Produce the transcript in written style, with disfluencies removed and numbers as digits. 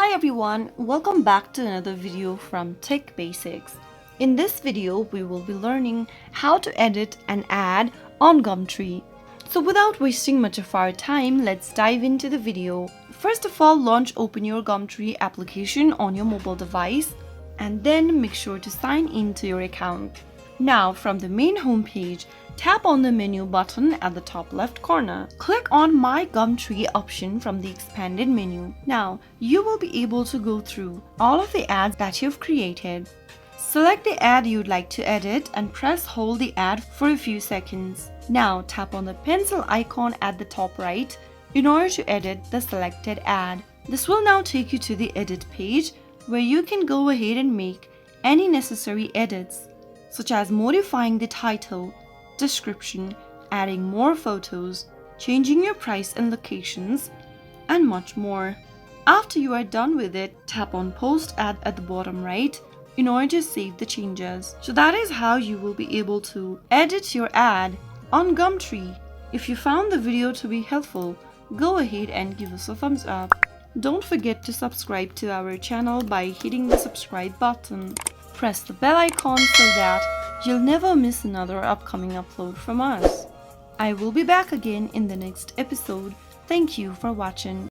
Hi everyone, welcome back to another video from Tech Basics. In this video, we will be learning how to edit an ad on Gumtree. So without wasting much of our time, let's dive into the video. First of all, open your Gumtree application on your mobile device and then make sure to sign into your account. Now from the main homepage, tap on the menu button at the top left corner. Click on My Gumtree option from the expanded menu. Now, you will be able to go through all of the ads that you've created. Select the ad you'd like to edit and hold the ad for a few seconds. Now, tap on the pencil icon at the top right in order to edit the selected ad. This will now take you to the edit page where you can go ahead and make any necessary edits, such as modifying the title, description, adding more photos, changing your price and locations, and much more. After you are done with it, tap on Post Ad at the bottom right in order to save the changes. So that is how you will be able to edit your ad on Gumtree. If you found the video to be helpful, go ahead and give us a thumbs up. Don't forget to subscribe to our channel by hitting the subscribe button. Press the bell icon so that you'll never miss another upcoming upload from us. I will be back again in the next episode. Thank you for watching.